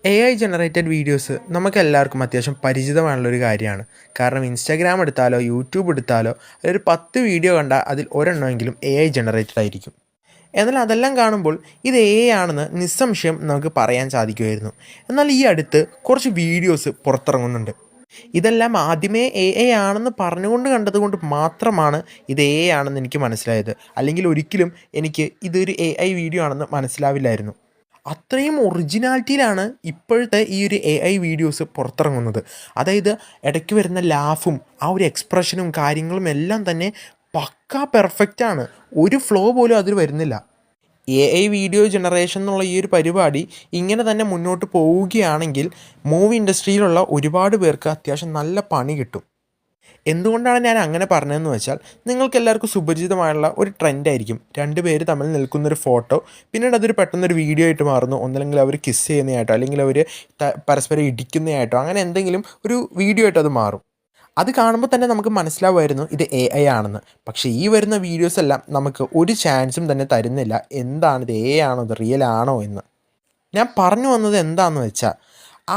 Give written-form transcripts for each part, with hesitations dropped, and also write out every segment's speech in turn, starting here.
AI generated videos നമുക്കെല്ലാവർക്കും അത്യാവശ്യം പരിചിതമായുള്ളൊരു കാര്യമാണ്. കാരണം ഇൻസ്റ്റാഗ്രാം എടുത്താലോ യൂട്യൂബ് എടുത്താലോ അതിലൊരു 10 വീഡിയോ കണ്ടാൽ അതിൽ ഒരെണ്ണമെങ്കിലും AI ജനറേറ്റഡ് ആയിരിക്കും. എന്നാൽ അതെല്ലാം കാണുമ്പോൾ ഇത് AI ആണെന്ന് നിസ്സംശയം നമുക്ക് പറയാൻ സാധിക്കുമായിരുന്നു. എന്നാൽ ഈ അടുത്ത് കുറച്ച് വീഡിയോസ് പുറത്തിറങ്ങുന്നുണ്ട്. ഇതെല്ലാം ആദ്യമേ AI ആണെന്ന് പറഞ്ഞുകൊണ്ട് കണ്ടതുകൊണ്ട് മാത്രമാണ് ഇത് AI ആണെന്ന് എനിക്ക് മനസ്സിലായത്. അല്ലെങ്കിൽ ഒരിക്കലും എനിക്ക് ഇതൊരു AI വീഡിയോ ആണെന്ന് മനസ്സിലാവില്ലായിരുന്നു. അത്രയും ഒറിജിനാലിറ്റിയിലാണ് ഇപ്പോഴത്തെ ഈ ഒരു AI വീഡിയോസ് പുറത്തിറങ്ങുന്നത്. അതായത് ഇടയ്ക്ക് വരുന്ന ലാഫും ആ ഒരു എക്സ്പ്രഷനും കാര്യങ്ങളും എല്ലാം തന്നെ പക്കാ പെർഫെക്റ്റാണ്. ഒരു ഫ്ലോ പോലും അതിൽ വരുന്നില്ല. AI വീഡിയോ ജനറേഷൻ എന്നുള്ള ഈ ഒരു പരിപാടി ഇങ്ങനെ തന്നെ മുന്നോട്ട് പോവുകയാണെങ്കിൽ മൂവി ഇൻഡസ്ട്രിയിലുള്ള ഒരുപാട് പേർക്ക് അത്യാവശ്യം നല്ല പണി കിട്ടും. എന്തുകൊണ്ടാണ് ഞാൻ അങ്ങനെ പറഞ്ഞതെന്ന് വെച്ചാൽ നിങ്ങൾക്കെല്ലാവർക്കും സുപരിചിതമായുള്ള ഒരു ട്രെൻഡായിരിക്കും. രണ്ട് പേര് തമ്മിൽ നിൽക്കുന്നൊരു ഫോട്ടോ പിന്നീട് അതൊരു പെട്ടെന്നൊരു വീഡിയോ ആയിട്ട് മാറുന്നു. ഒന്നല്ലെങ്കിൽ അവർ കിസ് ചെയ്യുന്നതായിട്ടോ അല്ലെങ്കിൽ അവർ പരസ്പരം ഇടിക്കുന്നതായിട്ടോ അങ്ങനെ എന്തെങ്കിലും ഒരു വീഡിയോ ആയിട്ട് അത് മാറും. അത് കാണുമ്പോൾ തന്നെ നമുക്ക് മനസ്സിലാവുമായിരുന്നു ഇത് AI ആണെന്ന്. പക്ഷേ ഈ വരുന്ന വീഡിയോസ് എല്ലാം നമുക്ക് ഒരു ചാൻസും തന്നെ തരുന്നില്ല എന്താണ് ഇത് AI ആണോ ഇത് റിയൽ ആണോ എന്ന്. ഞാൻ പറഞ്ഞു വന്നത് എന്താണെന്ന് വെച്ചാൽ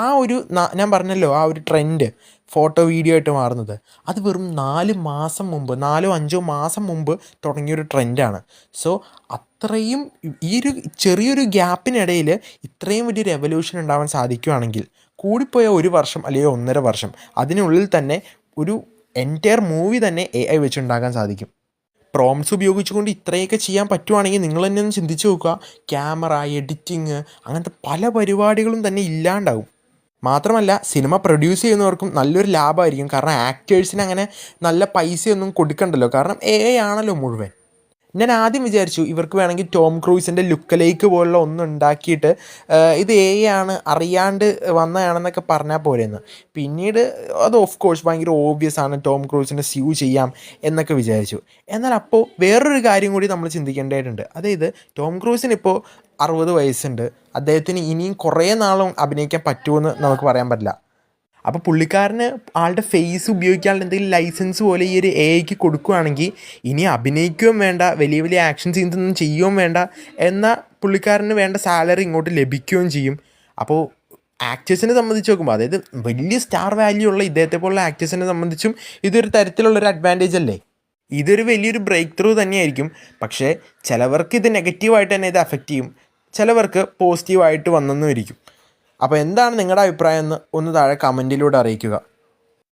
ആ ഒരു ഞാൻ പറഞ്ഞല്ലോ ആ ഒരു ട്രെൻഡ് ഫോട്ടോ വീഡിയോ ആയിട്ട് മാറുന്നത് അത് വെറും 4 മാസം മുമ്പ് 4-5 മാസം മുമ്പ് തുടങ്ങിയൊരു ട്രെൻഡാണ്. സോ അത്രയും ഈ ഒരു ചെറിയൊരു ഗ്യാപ്പിനിടയിൽ ഇത്രയും വലിയ റെവല്യൂഷൻ ഉണ്ടാവാൻ സാധിക്കുകയാണെങ്കിൽ കൂടിപ്പോയ 1 വർഷം അല്ലെങ്കിൽ 1.5 വർഷം അതിനുള്ളിൽ തന്നെ ഒരു എൻറ്റയർ മൂവി തന്നെ AI വെച്ചുണ്ടാക്കാൻ സാധിക്കും. പ്രോംപ്റ്റ്സ് ഉപയോഗിച്ചുകൊണ്ട് ഇത്രയൊക്കെ ചെയ്യാൻ പറ്റുവാണെങ്കിൽ നിങ്ങൾ തന്നെ ഒന്ന് ചിന്തിച്ച് നോക്കുക. ക്യാമറ, എഡിറ്റിങ് അങ്ങനത്തെ പല പരിപാടികളും തന്നെ ഇല്ലാണ്ടാവും. മാത്രമല്ല സിനിമ പ്രൊഡ്യൂസ് ചെയ്യുന്നവർക്കും നല്ലൊരു ലാഭമായിരിക്കും. കാരണം ആക്ടേഴ്സിന് അങ്ങനെ നല്ല പൈസയൊന്നും കൊടുക്കണ്ടല്ലോ. കാരണം AI ആണല്ലോ മുഴുവൻ. ഞാൻ ആദ്യം വിചാരിച്ചു ഇവർക്ക് വേണമെങ്കിൽ ടോം ക്രൂസിൻ്റെ ലുക്കലേക്ക് പോലുള്ള ഒന്ന് ഉണ്ടാക്കിയിട്ട് ഇത് AI ആണ് അറിയാണ്ട് വന്നതാണെന്നൊക്കെ പറഞ്ഞാൽ പോരെയെന്ന്. പിന്നീട് അത് ഓഫ് കോഴ്സ് ഭയങ്കര ഓബ്വിയസ് ആണ് ടോം ക്രൂസിനെ സ്യൂ ചെയ്യാം എന്നൊക്കെ വിചാരിച്ചു. എന്നാൽ അപ്പോൾ വേറൊരു കാര്യം കൂടി നമ്മൾ ചിന്തിക്കേണ്ടതായിട്ടുണ്ട്. അതായത് ടോം ക്രൂസിനിപ്പോൾ 60 വയസ്സുണ്ട്. അദ്ദേഹത്തിന് ഇനിയും കുറേ നാളും അഭിനയിക്കാൻ പറ്റുമെന്ന് നമുക്ക് പറയാൻ പറ്റില്ല. അപ്പോൾ പുള്ളിക്കാരന് ആളുടെ ഫേസ് ഉപയോഗിക്കാനുള്ള എന്തെങ്കിലും ലൈസൻസ് പോലെ ഈ ഒരു AIക്ക് കൊടുക്കുകയാണെങ്കിൽ ഇനി അഭിനയിക്കുകയും വേണ്ട, വലിയ വലിയ ആക്ഷൻ സീൻസ് ഒന്നും ചെയ്യുകയും വേണ്ട, എന്നാൽ പുള്ളിക്കാരന് വേണ്ട സാലറി ഇങ്ങോട്ട് ലഭിക്കുകയും ചെയ്യും. അപ്പോൾ ആക്ടേഴ്സിനെ സംബന്ധിച്ച് നോക്കുമ്പോൾ അതായത് വലിയ സ്റ്റാർ വാല്യൂ ഉള്ള ഇദ്ദേഹത്തെ പോലുള്ള ആക്ടേഴ്സിനെ സംബന്ധിച്ചും ഇതൊരു തരത്തിലുള്ളൊരു അഡ്വാൻറ്റേജ് അല്ലേ. ഇതൊരു വലിയൊരു ബ്രേക്ക് ത്രൂ തന്നെയായിരിക്കും. പക്ഷേ ചിലവർക്ക് ഇത് നെഗറ്റീവായിട്ട് തന്നെ ഇത് അഫക്റ്റ് ചെയ്യും, ചിലവർക്ക് പോസിറ്റീവായിട്ട് വന്നെന്നും ഇരിക്കും. അപ്പോൾ എന്താണ് നിങ്ങളുടെ അഭിപ്രായം എന്ന് ഒന്ന് താഴെ കമൻറ്റിലൂടെ അറിയിക്കുക.